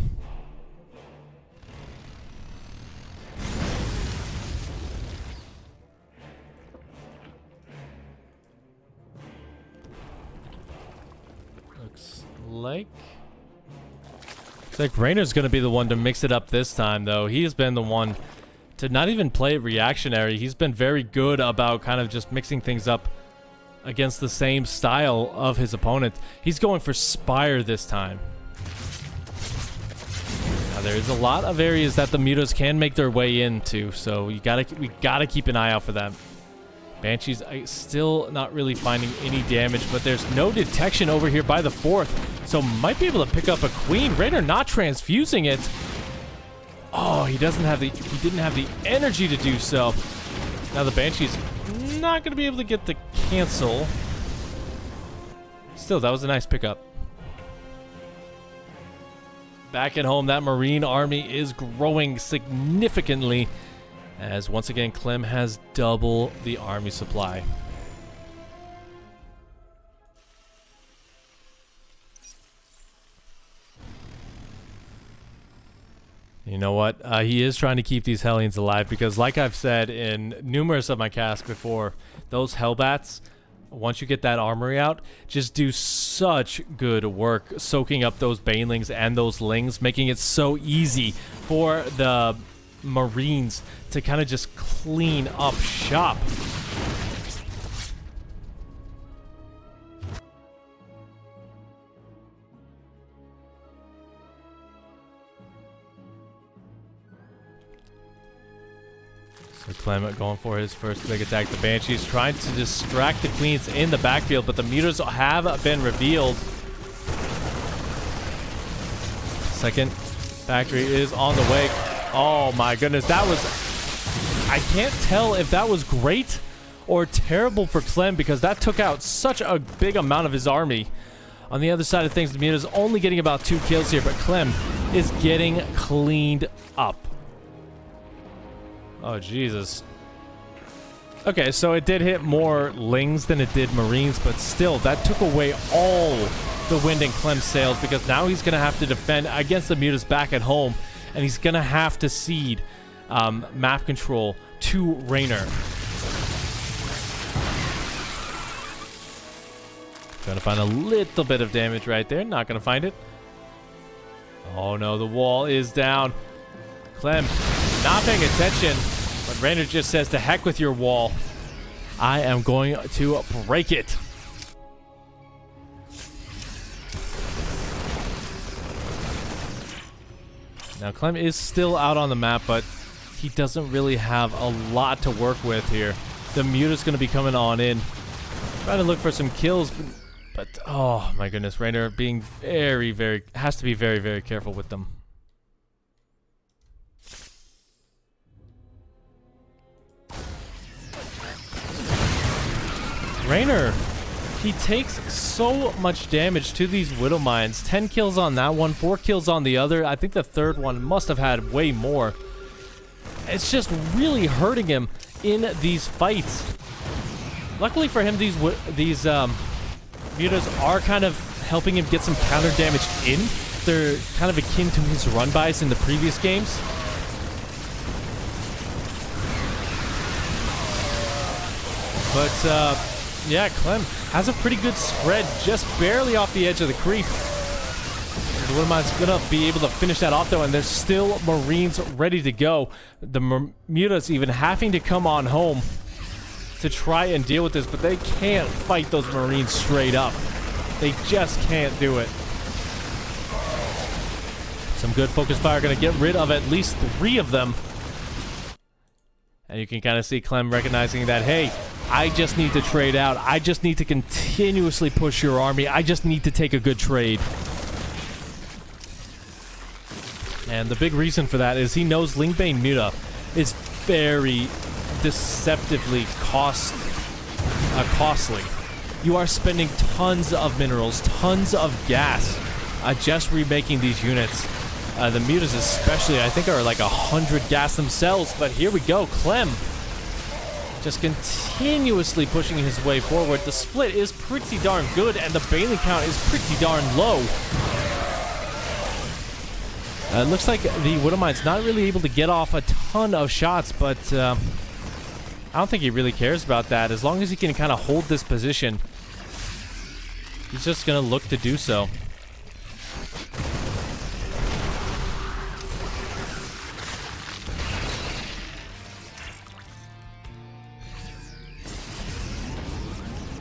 Looks like REYNOR's going to be the one to mix it up this time, though. He's been the one to not even play it reactionary. He's been very good about kind of just mixing things up against the same style of his opponent. He's going for Spire this time. Now, there's a lot of areas that the mutas can make their way into, so we gotta keep an eye out for that. Banshee's still not really finding any damage, but there's no detection over here by the 4th, so might be able to pick up a queen. REYNOR not transfusing it. Oh, he didn't have the energy to do so. Now the Banshee's not going to be able to get the cancel. Still, that was a nice pickup. back at home, that Marine army is growing significantly, as once again Clem has double the army supply. You know what? He is trying to keep these Hellions alive because, like I've said in numerous of my casts before, those Hellbats, once you get that armory out, just do such good work soaking up those Banelings and those Lings, making it so easy for the Marines to kind of just clean up shop. So Clem going for his first big attack. The Banshee's trying to distract the Queens in the backfield, but the meters have been revealed. Second factory is on the way. Oh my goodness, that was... I can't tell if that was great or terrible for Clem because that took out such a big amount of his army. On the other side of things, the Muta's only getting about 2 kills here, but Clem is getting cleaned up. Oh, Jesus. Okay, so it did hit more Lings than it did Marines, but still, that took away all the wind in Clem's sails because now he's going to have to defend against the Mutas back at home, and he's going to have to cede map control to REYNOR. Gonna find a little bit of damage right there. Not gonna find it. Oh no, the wall is down. Clem not paying attention, but REYNOR just says, to heck with your wall. I am going to break it. Now Clem is still out on the map, but he doesn't really have a lot to work with here. The Muta's going to be coming on in. Trying to look for some kills, but oh my goodness, REYNOR being has to be very, very careful with them. REYNOR, he takes so much damage to these Widow Mines. 10 kills on that one, 4 kills on the other. I think the third one must have had way more. It's just really hurting him in these fights. Luckily for him, these Mutas are kind of helping him get some counter damage in. They're kind of akin to his run-bys in the previous games. But, yeah, Clem has a pretty good spread, just barely off the edge of the creep. The Widowmine's gonna be able to finish that off, though, and there's still Marines ready to go. The Mutas even having to come on home to try and deal with this, but they can't fight those Marines straight up. They just can't do it. Some good focus fire gonna get rid of at least 3 of them. And you can kind of see Clem recognizing that, hey, I just need to trade out. I just need to continuously push your army. I just need to take a good trade. And the big reason for that is he knows Lingbane Muta is very deceptively costly. You are spending tons of minerals, tons of gas, just remaking these units. The Mutas especially, I think, are like 100 gas themselves. But here we go, Clem just continuously pushing his way forward. The split is pretty darn good, and the Baneling count is pretty darn low. It looks like the Widowmine's not really able to get off a ton of shots, but I don't think he really cares about that. As long as he can kind of hold this position, he's just going to look to do so.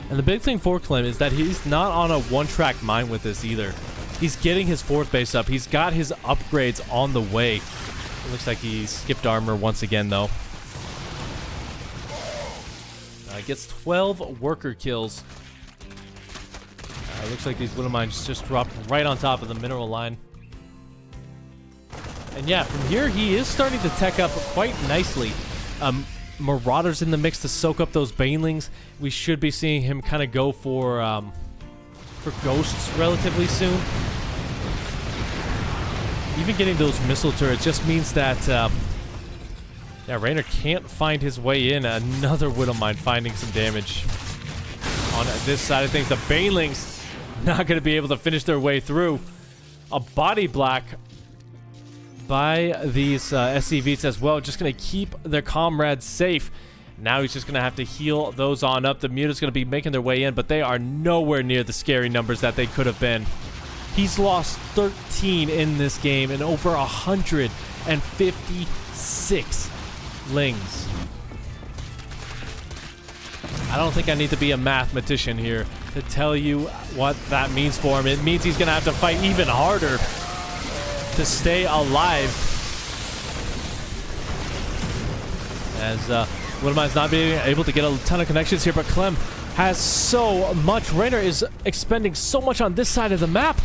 And the big thing for Clem is that he's not on a one-track mind with this either. He's getting his 4th base up. He's got his upgrades on the way. It looks like he skipped armor once again, though. Gets 12 worker kills. Looks like these Widow Mines just dropped right on top of the mineral line. And yeah, from here, he is starting to tech up quite nicely. Marauders in the mix to soak up those Banelings. We should be seeing him kind of go for ghosts relatively soon. even getting those missile turrets just means that, yeah, REYNOR can't find his way in. Another Widow Mine finding some damage on this side of things. The Banelings not going to be able to finish their way through. A body block by these SCVs as well, just going to keep their comrades safe. Now he's just going to have to heal those on up. The Muta's going to be making their way in, but they are nowhere near the scary numbers that they could have been. He's lost 13 in this game and over 156 lings. I don't think I need to be a mathematician here to tell you what that means for him. It means he's going to have to fight even harder to stay alive. As Widowmine's not being able to get a ton of connections here, but CLEM has so much. REYNOR is expending so much on this side of the map.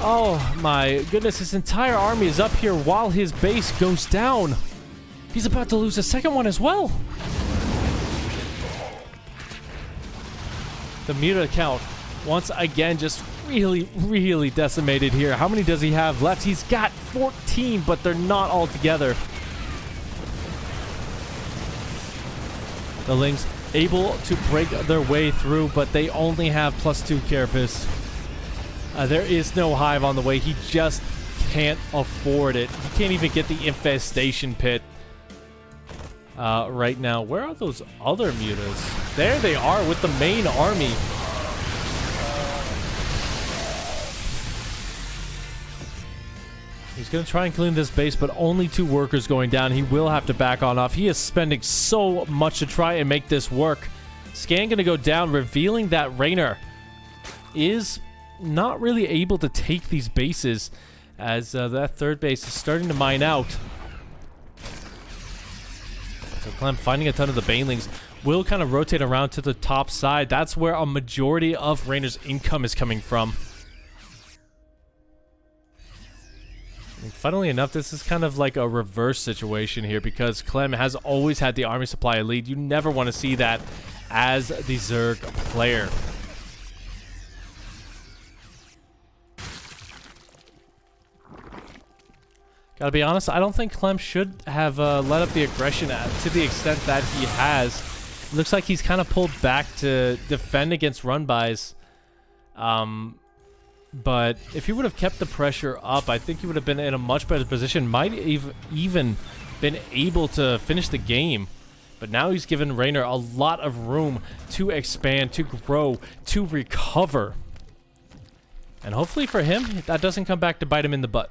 Oh my goodness, his entire army is up here while his base goes down. He's about to lose a second one as well. The Muta count, once again, just really decimated here. How many does he have left? He's got 14, but they're not all together. The Lings able to break their way through, but they only have +2 carapace. There is no hive on the way. He just can't afford it. He can't even get the infestation pit right now. Where are those other mutas? There they are with the main army. He's going to try and clean this base, but only 2 workers going down. He will have to back on off. He is spending so much to try and make this work. Scan going to go down, revealing that REYNOR is not really able to take these bases, as that third base is starting to mine out. So CLEM finding a ton of the Banelings will kind of rotate around to the top side. That's where a majority of REYNOR's income is coming from. And funnily enough, this is kind of like a reverse situation here, because CLEM has always had the army supply lead. You never want to see that as the Zerg player. Gotta be honest, I don't think CLEM should have let up the aggression to the extent that he has. It looks like he's kind of pulled back to defend against run-bys. But if he would have kept the pressure up, I think he would have been in a much better position. Might even been able to finish the game. But now he's given REYNOR a lot of room to expand, to grow, to recover. And hopefully for him, that doesn't come back to bite him in the butt.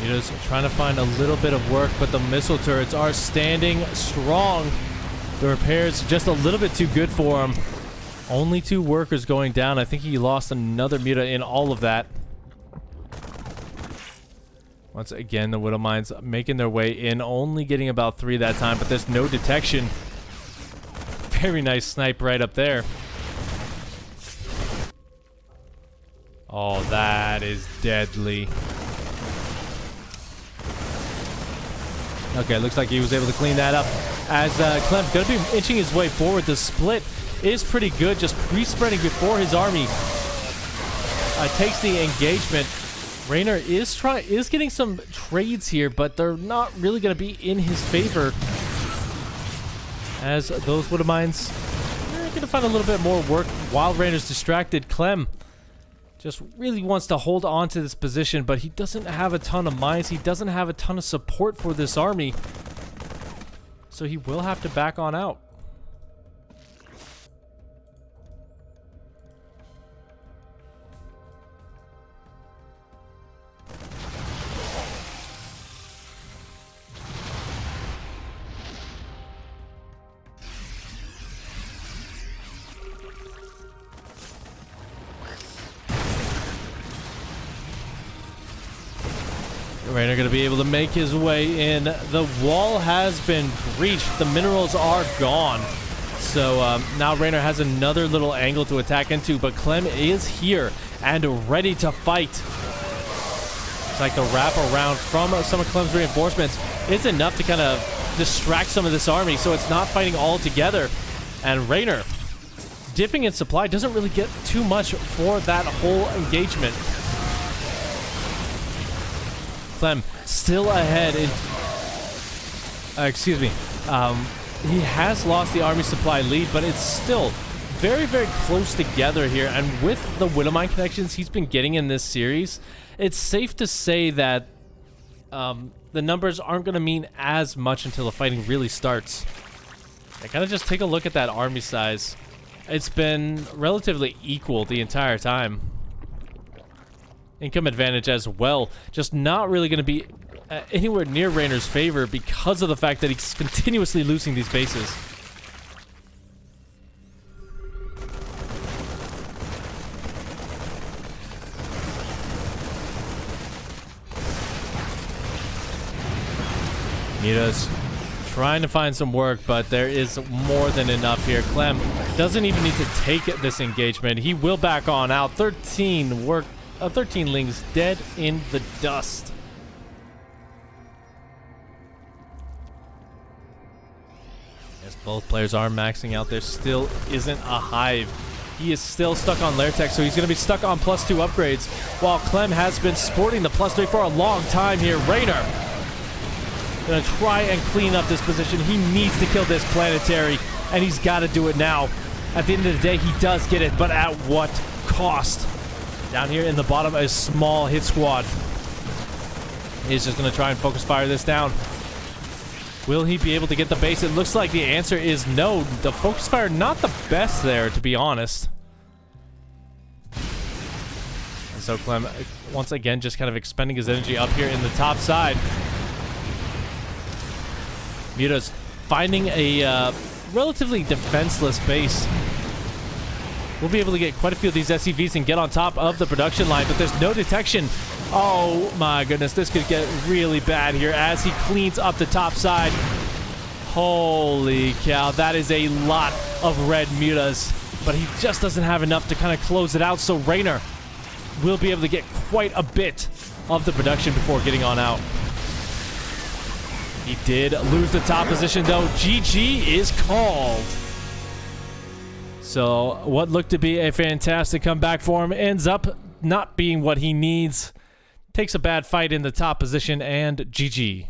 Just trying to find a little bit of work, but the missile turrets are standing strong. The repairs just a little bit too good for him. Only 2 workers going down. I think he lost another Muta in all of that. Once again, the Widow Mines making their way in, only getting about 3 that time, but there's no detection. Very nice snipe right up there. Oh, that is deadly. Okay, looks like he was able to clean that up. As CLEM's going to be inching his way forward. The split is pretty good, just pre-spreading before his army takes the engagement. REYNOR is getting some trades here, but they're not really going to be in his favor. As those Widow Mines are going to find a little bit more work while REYNOR's distracted. CLEM just really wants to hold on to this position, but he doesn't have a ton of mines. He doesn't have a ton of support for this army. So he will have to back on out. REYNOR going to be able to make his way in. The wall has been breached. The minerals are gone. So now REYNOR has another little angle to attack into, but CLEM is here and ready to fight. It's like the wrap around from some of Clem's reinforcements is enough to kind of distract some of this army, so it's not fighting all together. And REYNOR, dipping in supply, doesn't really get too much for that whole engagement. Clem still ahead in... excuse me. He has lost the army supply lead, but it's still very, very close together here. And with the Widowmine connections he's been getting in this series, it's safe to say that the numbers aren't going to mean as much until the fighting really starts. I gotta just take a look at that army size. It's been relatively equal the entire time. Income advantage as well, just not really going to be anywhere near REYNOR's favor because of the fact that he's continuously losing these bases. Muta's trying to find some work, but there is more than enough here. Clem doesn't even need to take this engagement. He will back on out. 13 lings dead in the dust. As both players are maxing out, there still isn't a hive. He is still stuck on Lair Tech, so he's going to be stuck on +2 upgrades, while Clem has been sporting the +3 for a long time here. REYNOR gonna try and clean up this position. He needs to kill this planetary, and he's got to do it now. At the end of the day, he does get it, but at what cost? Down here in the bottom, a small hit squad. He's just gonna try and focus fire this down. Will he be able to get the base? It looks like the answer is no. The focus fire, not the best there, to be honest. And so Clem, once again, just kind of expending his energy up here in the top side. Muta's finding a relatively defenseless base. We'll be able to get quite a few of these SCVs and get on top of the production line, but there's no detection. Oh my goodness, this could get really bad here as he cleans up the top side. Holy cow, that is a lot of red Mutas, but he just doesn't have enough to kind of close it out, so REYNOR will be able to get quite a bit of the production before getting on out. He did lose the top position, though. GG is called. So what looked to be a fantastic comeback for him ends up not being what he needs. Takes a bad fight in the top position, and GG.